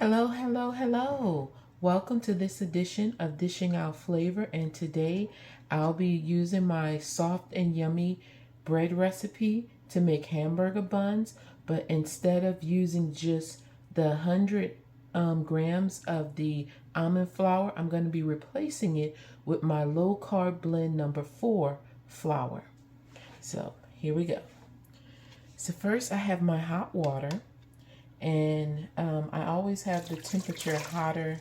Hello, hello, hello. Welcome to this edition of Dishing Out Flavor, and today I'll be using my soft and yummy bread recipe to make hamburger buns, but instead of using just the 100 grams of the almond flour, I'm going to be replacing it with my low carb blend number 4 flour. So here we go. So first I have my hot water. And I always have the temperature hotter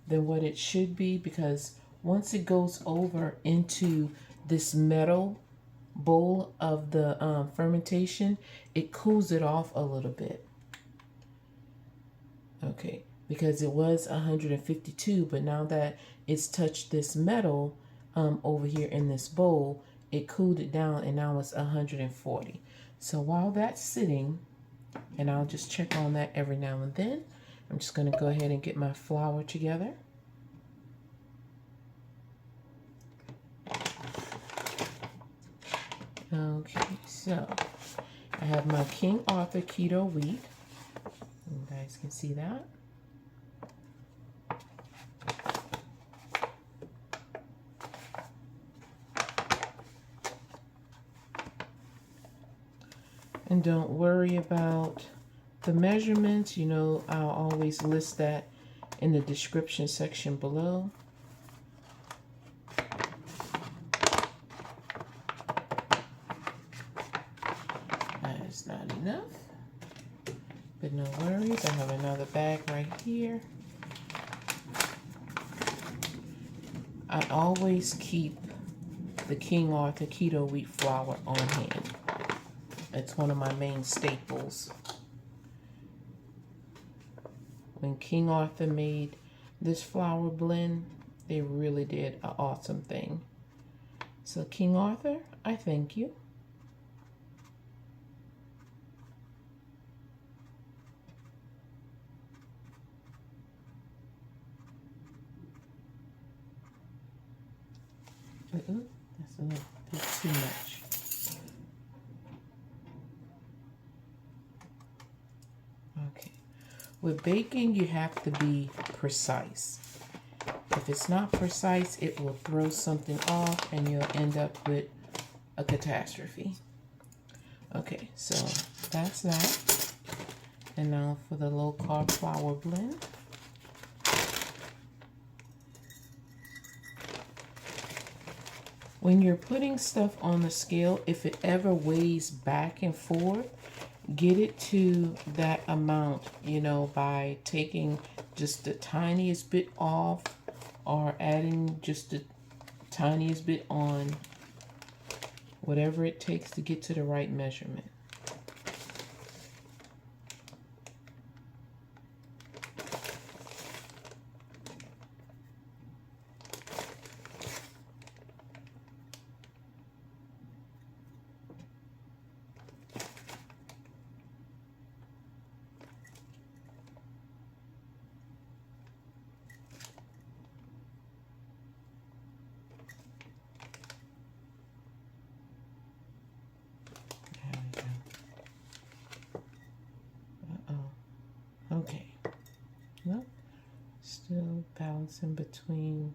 than what it should be, because once it goes over into this metal bowl of the fermentation, it cools it off a little bit. Okay, because it was 152, but now that it's touched this metal over here in this bowl, it cooled it down and now it's 140. So while that's sitting, and I'll just check on that every now and then, I'm just going to go ahead and get my flour together. Okay, so I have my King Arthur Keto wheat. You guys can see that. And don't worry about the measurements. You know, I'll always list that in the description section below. That is not enough, but no worries. I have another bag right here. I always keep the King Arthur Keto wheat flour on hand. It's one of my main staples. When King Arthur made this flour blend, they really did an awesome thing. So King Arthur, I thank you. That's a little bit too much. Okay. With baking, you have to be precise. If it's not precise, it will throw something off and you'll end up with a catastrophe. Okay, so that's that. And now for the low carb flour blend. When you're putting stuff on the scale, if it ever weighs back and forth, get it to that amount, you know, by taking just the tiniest bit off or adding just the tiniest bit on, whatever it takes to get to the right measurement. Okay, no, still balancing between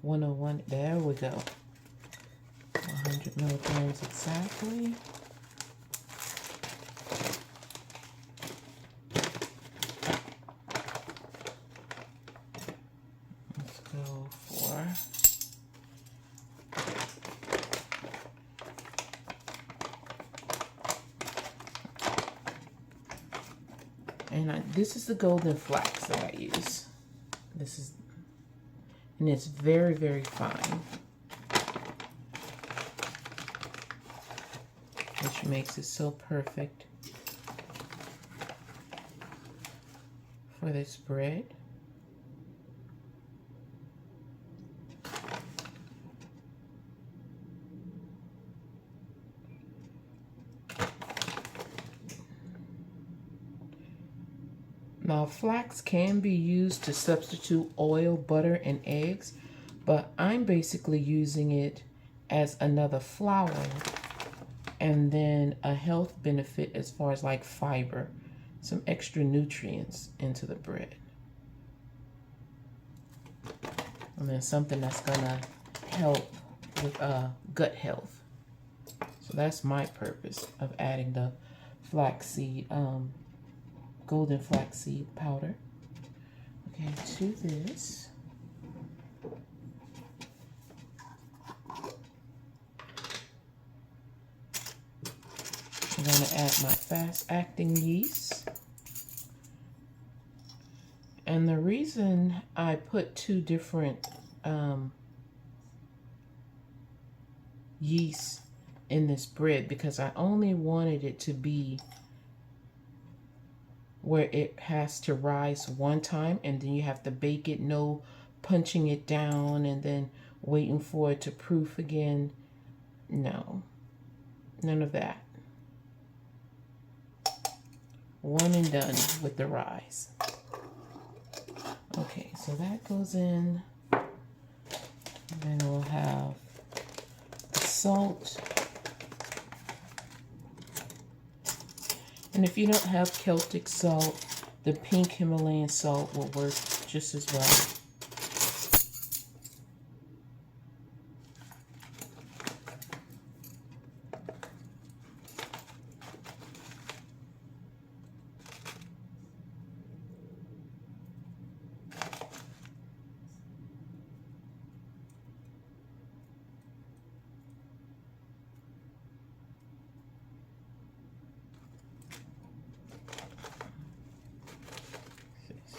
101. There we go. 100 milligrams exactly. Let's go for this is the golden flax that I use. This is, and it's very, very fine, which makes it so perfect for this bread. Now, flax can be used to substitute oil, butter, and eggs, but I'm basically using it as another flour and then a health benefit as far as like fiber, some extra nutrients into the bread. And then something that's gonna help with gut health. So that's my purpose of adding the flaxseed, golden flaxseed powder. Okay, to this. I'm going to add my fast-acting yeast. And the reason I put two different yeast in this bread, because I only wanted it to be where it has to rise one time and then you have to bake it, no punching it down and then waiting for it to proof again. No, none of that. One and done with the rise. Okay, so that goes in. And then we'll have the salt. And if you don't have Celtic salt, the pink Himalayan salt will work just as well.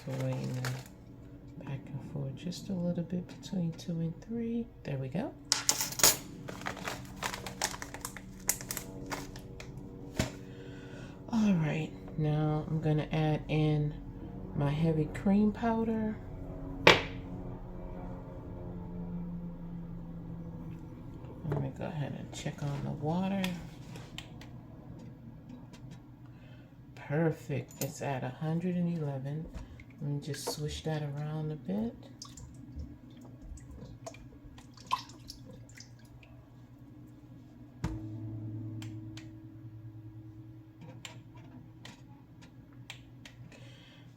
Swaying back and forth just a little bit between 2 and 3. There we go. All right, now I'm going to add in my heavy cream powder. Let me go ahead and check on the water. Perfect. It's at 111. Let me just switch that around a bit.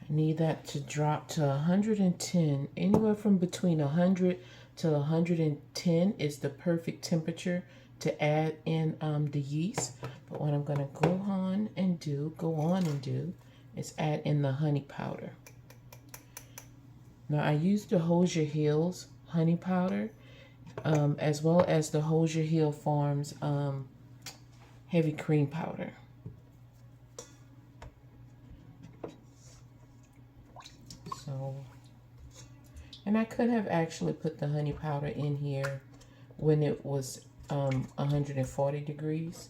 I need that to drop to 110. Anywhere from between 100 to 110 is the perfect temperature to add in the yeast. But what I'm going to go on and do is add in the honey powder. Now I used the Hosier Hills honey powder as well as the Hosier Hill Farms heavy cream powder. So, and I could have actually put the honey powder in here when it was 140 degrees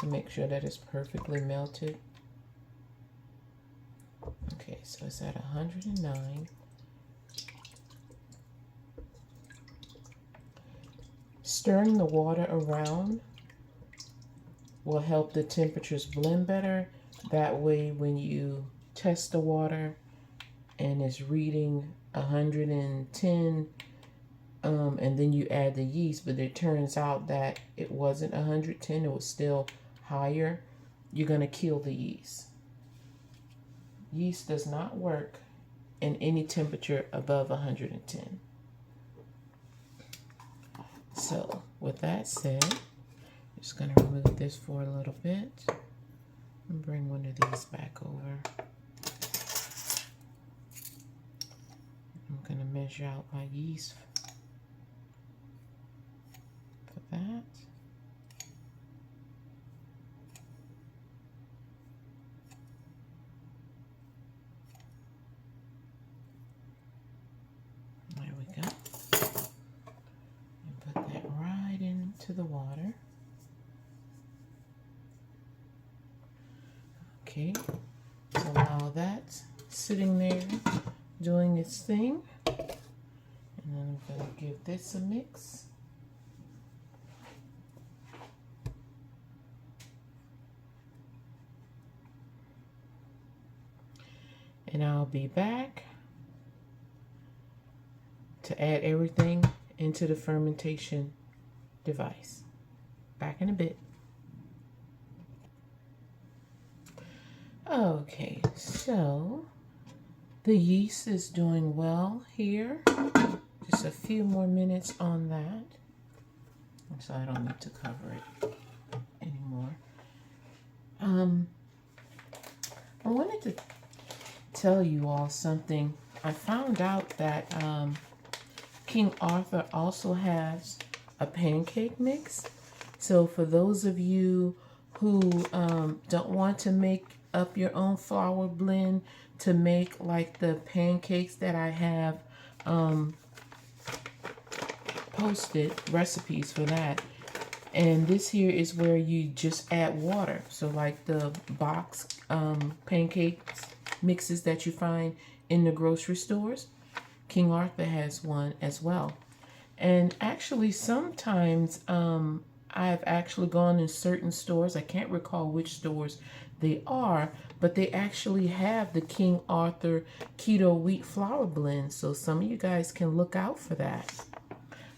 to make sure that it's perfectly melted. Okay, so it's at 109. Stirring the water around will help the temperatures blend better. That way when you test the water and it's reading 110 and then you add the yeast, but it turns out that it wasn't 110, it was still higher, you're going to kill the yeast. Yeast does not work in any temperature above 110. So with that said, I'm just going to remove this for a little bit and bring one of these back over. I'm going to measure out my yeast for that. There we go. And put that right into the water. Okay, so now that's sitting there doing its thing. And then I'm going to give this a mix. And I'll be back to add everything into the fermentation device. Back in a bit. Okay, so The yeast is doing well here. Just a few more minutes on that. So I don't need to cover it anymore. I wanted to tell you all something. I found out that King Arthur also has a pancake mix. So for those of you who don't want to make up your own flour blend to make like the pancakes that I have posted recipes for that. And this here is where you just add water. So like the box pancakes mixes that you find in the grocery stores, King Arthur has one as well. And actually sometimes I've actually gone in certain stores, I can't recall which stores they are, but they actually have the King Arthur keto wheat flour blend. So some of you guys can look out for that.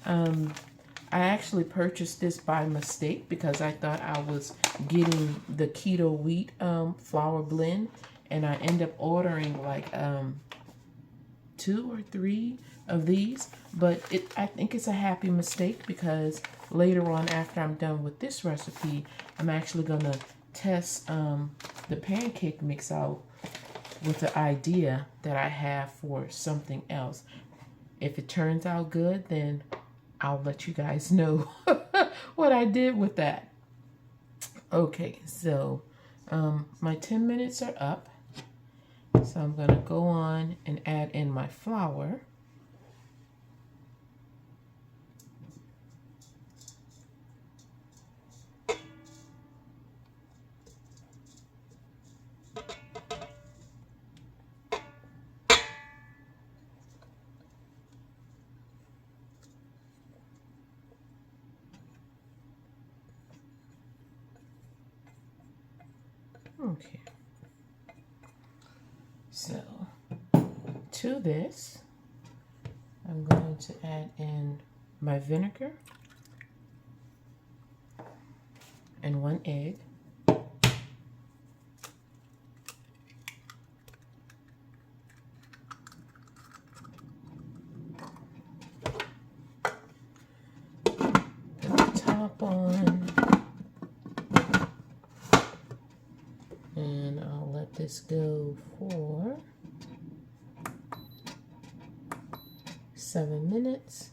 I actually purchased this by mistake because I thought I was getting the keto wheat flour blend, and I end up ordering like 2 or 3 of these. But I think it's a happy mistake because later on, after I'm done with this recipe, I'm actually gonna test the pancake mix out with the idea that I have for something else. If it turns out good, then I'll let you guys know what I did with that. Okay, so my 10 minutes are up. So I'm going to go on and add in my flour. Okay, so to this, I'm going to add in my vinegar and 1 egg. Put the top on. And I'll let this go for 7 minutes.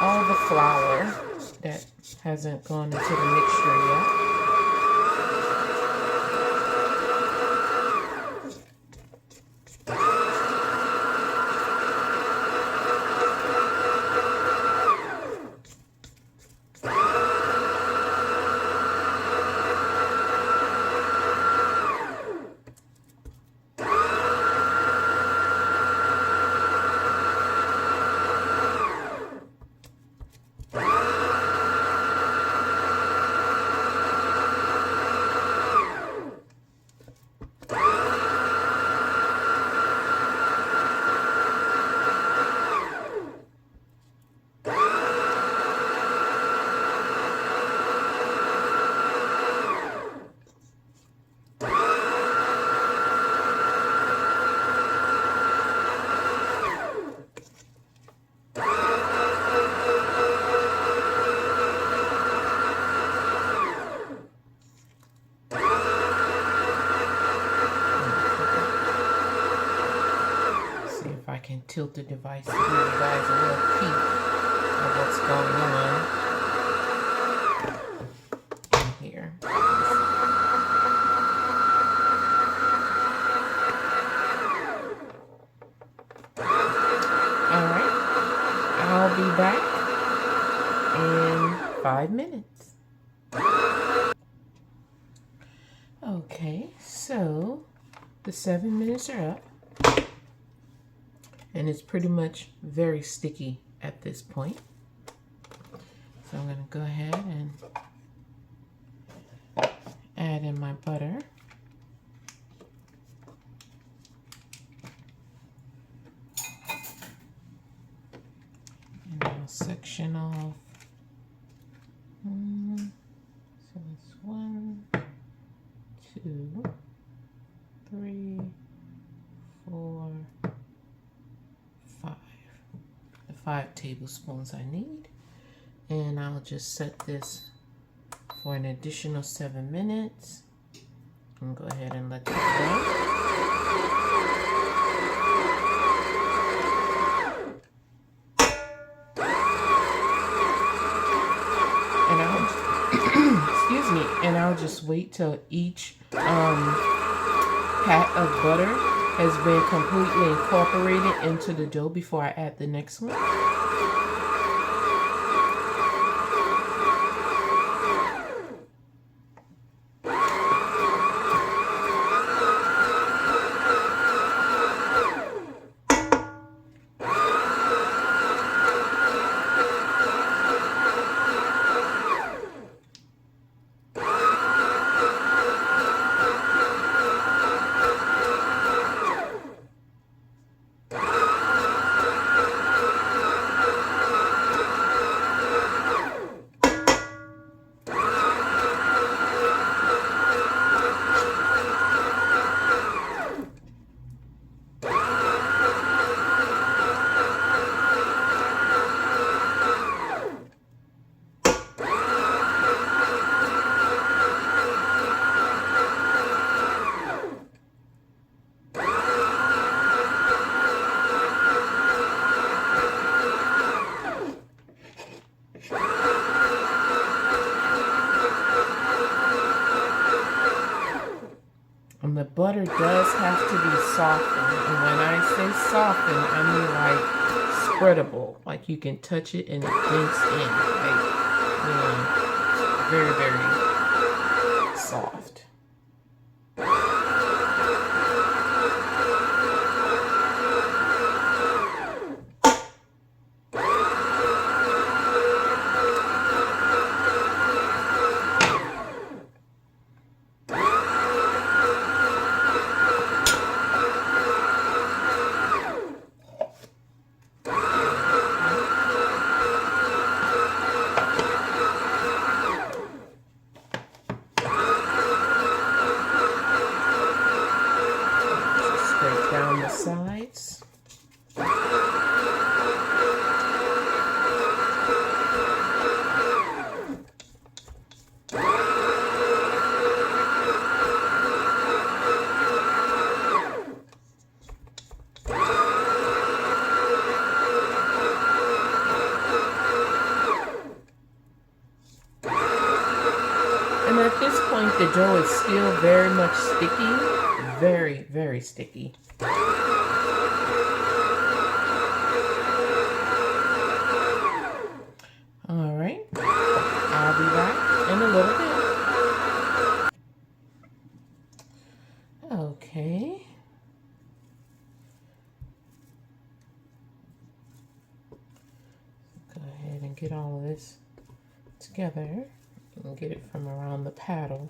All the flour that hasn't gone into the mixture yet. Can tilt the device to give you guys a little peek of what's going on in here. Alright, I'll be back in 5 minutes. Okay, so the 7 minutes are up. And it's pretty much very sticky at this point. So I'm going to go ahead and add in my butter. And I'll section off. So it's 1, 2, 3, 4, 5. The 5 tablespoons I need. And I'll just set this for an additional 7 minutes. And go ahead and let that go. And I'll excuse me, and I'll just wait till each pat of butter has been completely incorporated into the dough before I add the next one. And the butter does have to be softened. And when I say softened, I mean like spreadable. Like you can touch it and it dinks in. Like, very, very soft. Down the sides. And at this point, the dough is still very much sticky. Very, very sticky. All right, I'll be back in a little bit. Okay. Go ahead and get all of this together and get it from around the paddle.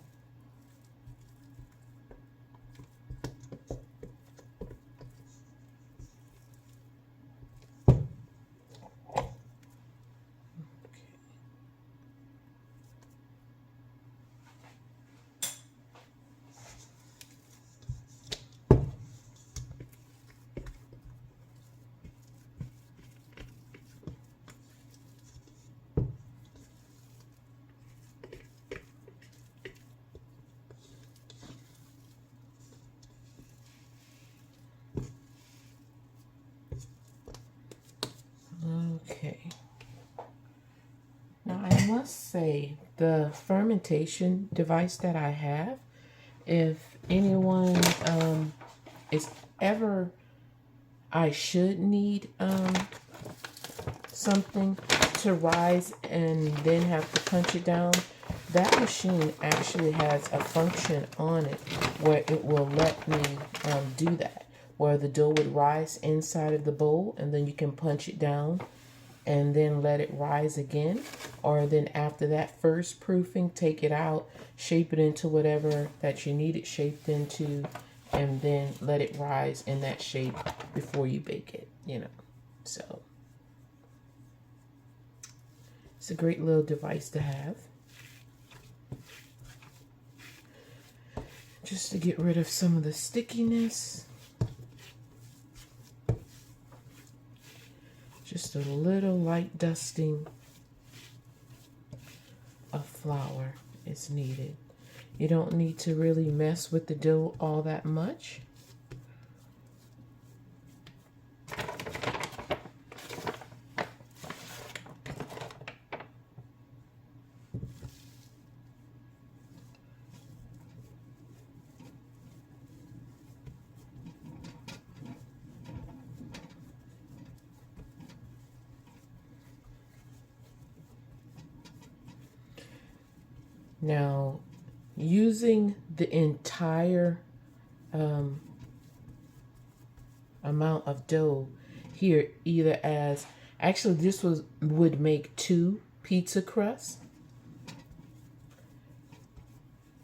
Okay. Now I must say the fermentation device that I have, if anyone is ever, I should need something to rise and then have to punch it down, that machine actually has a function on it where it will let me do that, where the dough would rise inside of the bowl and then you can punch it down and then let it rise again. Or then after that first proofing, take it out, shape it into whatever that you need it shaped into, and then let it rise in that shape before you bake it, you know. So it's a great little device to have, just to get rid of some of the stickiness. Just a little light dusting of flour is needed. You don't need to really mess with the dough all that much. Now, using the entire amount of dough here, either as, actually this would make 2 pizza crusts.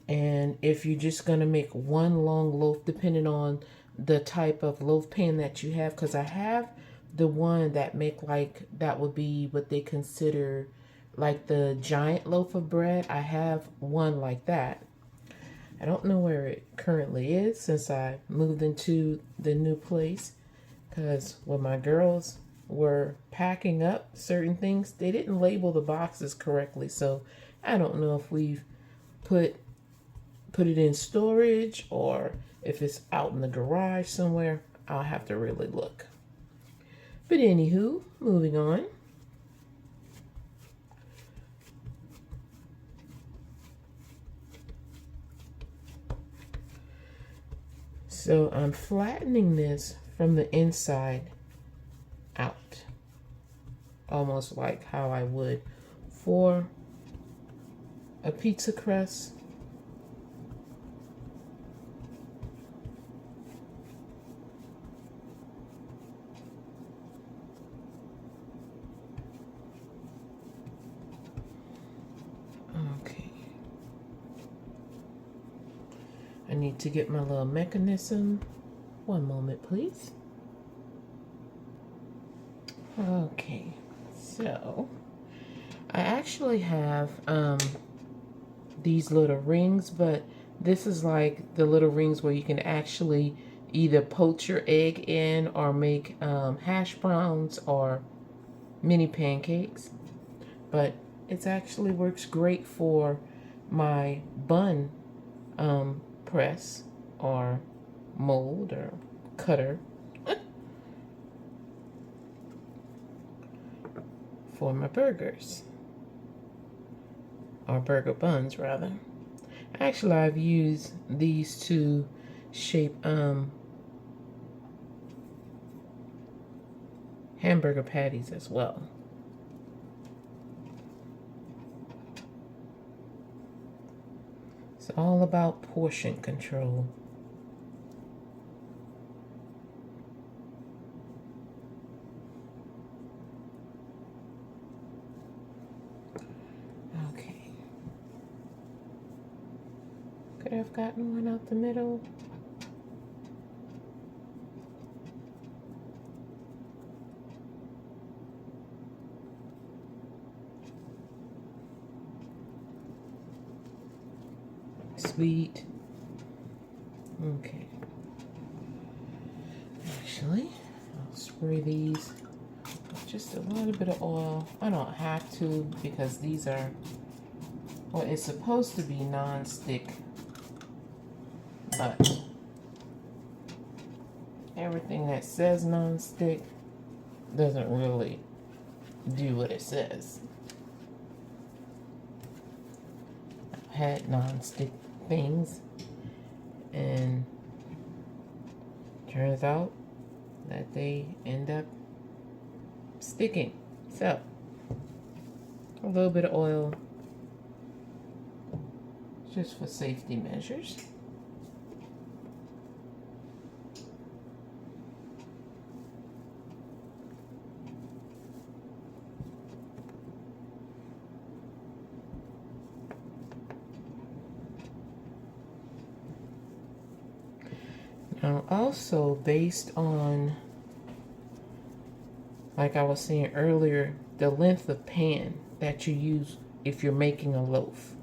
And if you're just gonna make 1 long loaf, depending on the type of loaf pan that you have, because I have the one that make like, that would be what they consider like the giant loaf of bread. I have one like that. I don't know where it currently is since I moved into the new place, because when my girls were packing up certain things, they didn't label the boxes correctly. So I don't know if we've put it in storage or if it's out in the garage somewhere. I'll have to really look. But anywho, moving on. So I'm flattening this from the inside out, almost like how I would for a pizza crust. I need to get my little mechanism. One moment, please. Okay, so I actually have these little rings, but this is like the little rings where you can actually either poach your egg in or make hash browns or mini pancakes. But it actually works great for my bun press or mold or cutter for my burgers, or burger buns rather. Actually, I've used these to shape hamburger patties as well. It's all about portion control. Okay. Could I have gotten one out the middle? Sweet. Okay. Actually, I'll spray these with just a little bit of oil. I don't have to, because these are, well, it's supposed to be non-stick, but everything that says non-stick doesn't really do what it says. I've had non-stick things, and turns out that they end up sticking. So a little bit of oil just for safety measures. Now also based on, like I was saying earlier, the length of pan that you use if you're making a loaf.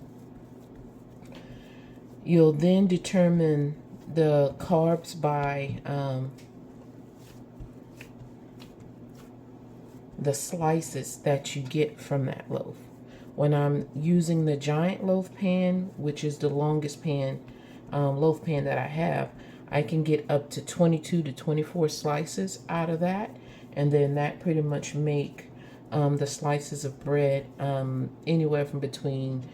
You'll then determine the carbs by the slices that you get from that loaf. When I'm using the giant loaf pan, which is the longest pan, loaf pan that I have, I can get up to 22 to 24 slices out of that. And then that pretty much make the slices of bread anywhere from between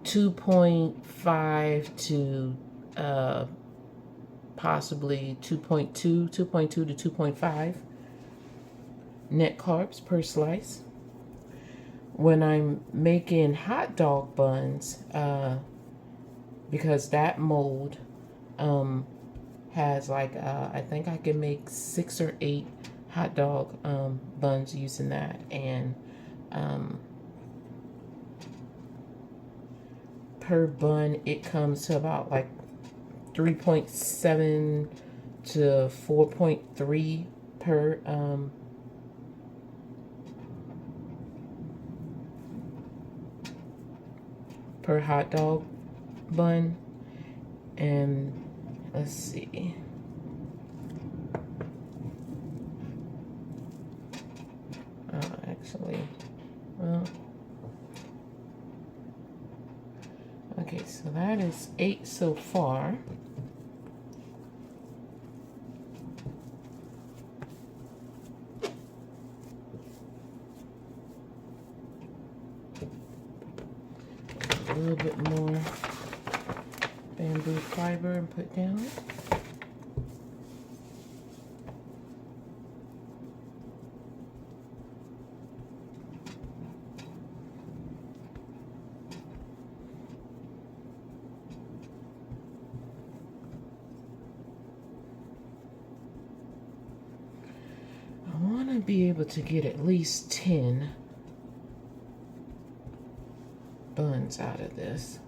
2.5 to possibly 2.2 to 2.5 net carbs per slice. When I'm making hot dog buns, because that mold has like I think I can make 6 or 8 hot dog buns using that, and per bun it comes to about like 3.7 to 4.3 per hot dog bun. And let's see, actually, well, okay, so that is 8 so far. A little bit more bamboo fiber and put down. I want to be able to get at least 10 buns out of this.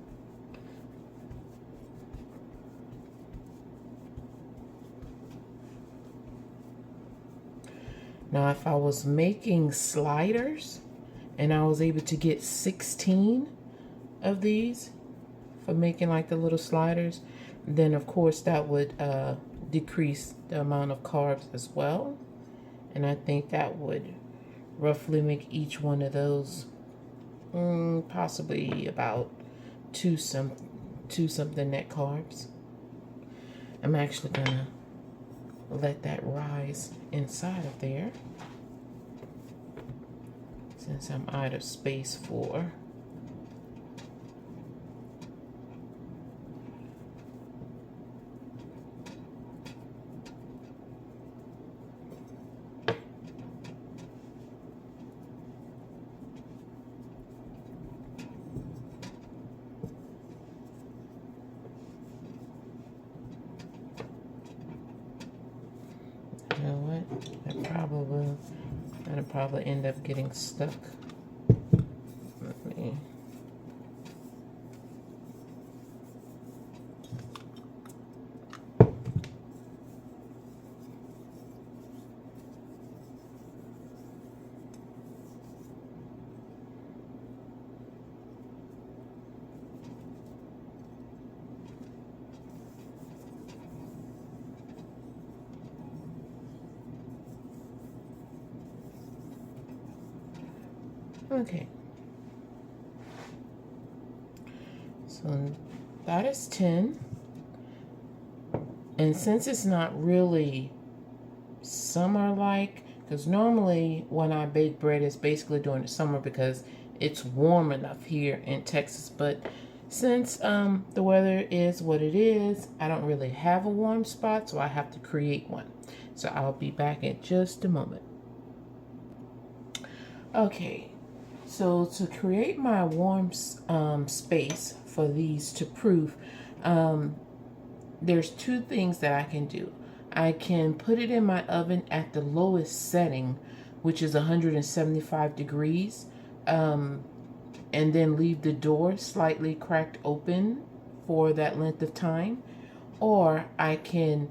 Now, if I was making sliders and I was able to get 16 of these for making like the little sliders, then of course that would decrease the amount of carbs as well. And I think that would roughly make each one of those possibly about two something net carbs. I'm actually gonna let that rise inside of there since I'm out of space for that'll probably end up getting stuck. Let me. Okay, so that is 10, and since it's not really summer-like, because normally when I bake bread it's basically during the summer because it's warm enough here in Texas, but since the weather is what it is, I don't really have a warm spot, so I have to create one. So I'll be back in just a moment. Okay. So to create my warm space for these to proof, there's 2 things that I can do. I can put it in my oven at the lowest setting, which is 175 degrees, and then leave the door slightly cracked open for that length of time. Or I can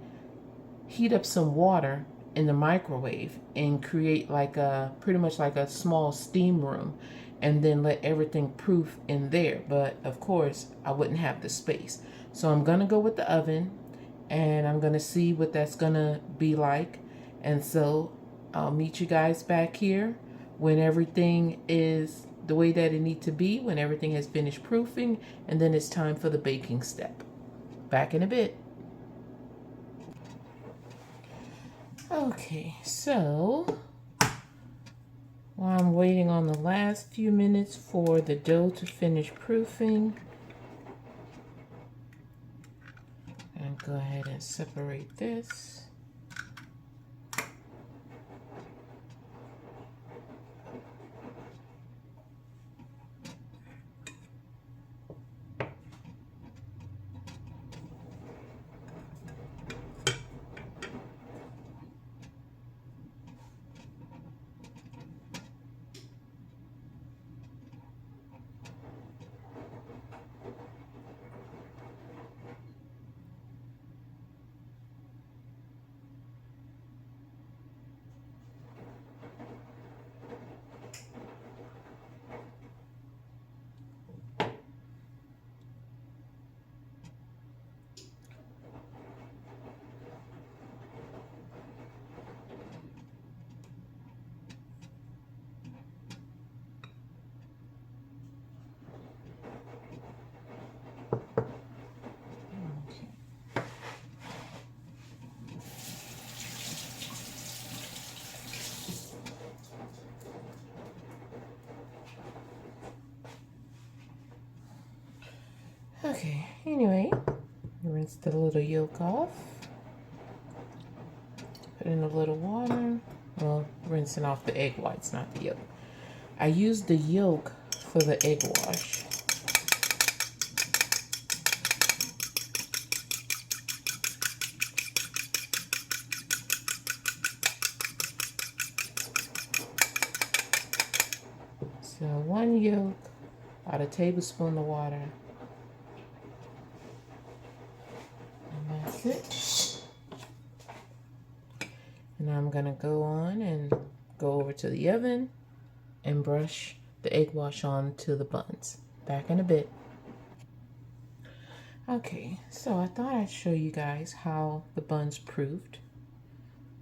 heat up some water in the microwave and create like a pretty much like a small steam room, and then let everything proof in there. But of course I wouldn't have the space, so I'm gonna go with the oven, and I'm gonna see what that's gonna be like. And so I'll meet you guys back here when everything is the way that it needs to be, when everything has finished proofing, and then it's time for the baking step. Back in a bit. Okay, so while I'm waiting on the last few minutes for the dough to finish proofing, and go ahead and separate this. Okay, anyway, rinse the little yolk off. Put in a little water. Well, rinsing off the egg whites, not the yolk. I use the yolk for the egg wash. So 1 yolk, about a tablespoon of water. And that's it. And I'm gonna go on and go over to the oven and brush the egg wash on to the buns. Back in a bit. Okay, so I thought I'd show you guys how the buns proofed.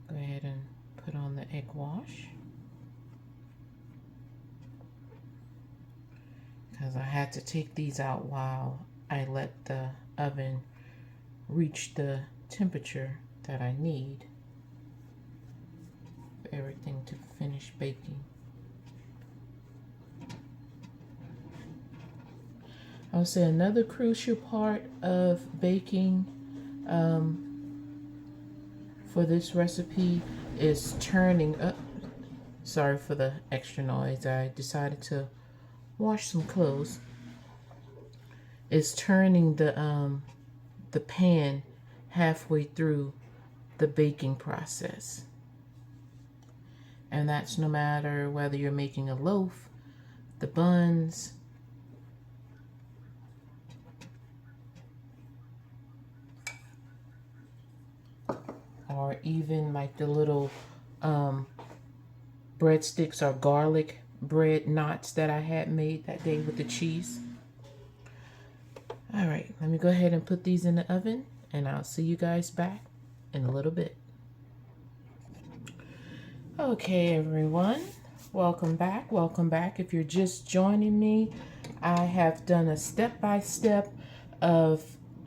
Go ahead and put on the egg wash, because I had to take these out while I let the oven reach the temperature that I need for everything to finish baking. I would say another crucial part of baking for this recipe is turning up. Sorry for the extra noise. I decided to wash some clothes. Is turning the pan halfway through the baking process. And that's no matter whether you're making a loaf, the buns, or even like the little breadsticks or garlic bread knots that I had made that day with the cheese. All right, let me go ahead and put these in the oven, and I'll see you guys back in a little bit. Okay, everyone, welcome back. Welcome back. If you're just joining me, I have done a step-by-step of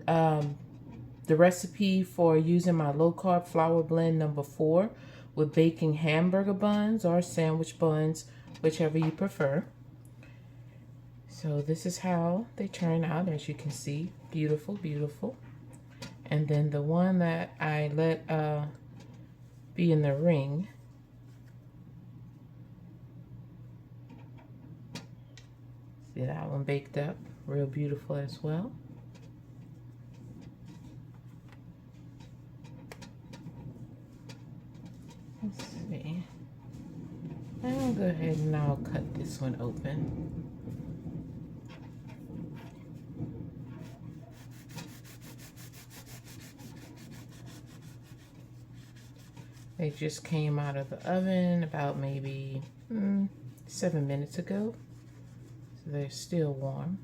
the recipe for using my low-carb flour blend number 4 with baking hamburger buns or sandwich buns, whichever you prefer. So this is how they turn out, as you can see. Beautiful, beautiful. And then the one that I let be in the ring, see that one baked up, real beautiful as well. Let's see. I'll go ahead and I'll cut this one open. They just came out of the oven about maybe 7 minutes ago. So they're still warm.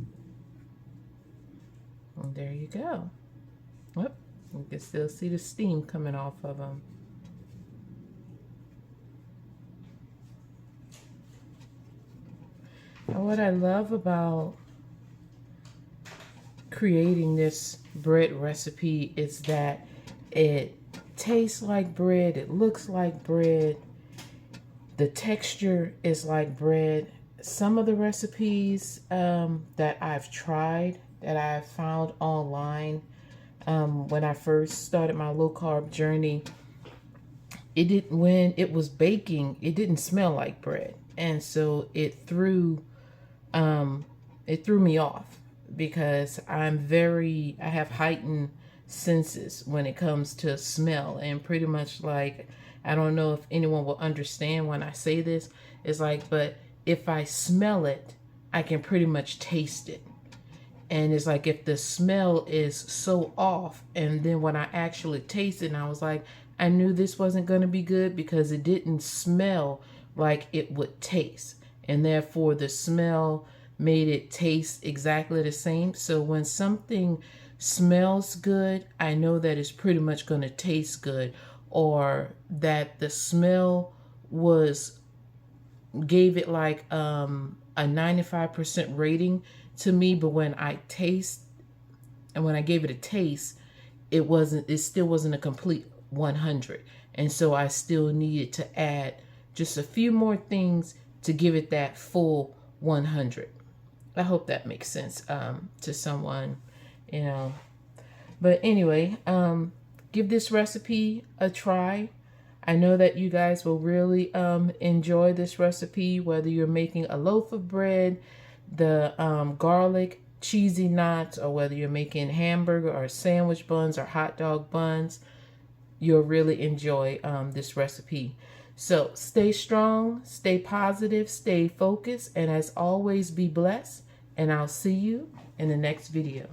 And there you go. Whoop, you can still see the steam coming off of them. And what I love about creating this bread recipe is that it tastes like bread, it looks like bread, the texture is like bread. Some of the recipes that I've tried, that I found online when I first started my low carb journey, when it was baking, it didn't smell like bread, and so it threw me off, because I have heightened senses when it comes to smell, and pretty much, like, I don't know if anyone will understand when I say this, it's like, but if I smell it, I can pretty much taste it. And it's like, if the smell is so off, and then when I actually taste it, and I was like, I knew this wasn't going to be good, because it didn't smell like it would taste. And therefore the smell made it taste exactly the same. So when something smells good, I know that it's pretty much going to taste good, or that the smell gave it like a 95% rating to me, but when I gave it a taste, it still wasn't a complete 100. And so I still needed to add just a few more things to give it that full 100. I hope that makes sense to someone, you know. But anyway, give this recipe a try. I know that you guys will really enjoy this recipe, whether you're making a loaf of bread, the garlic cheesy knots, or whether you're making hamburger or sandwich buns or hot dog buns. You'll really enjoy this recipe. So stay strong, stay positive, stay focused, and as always, be blessed. And I'll see you in the next video.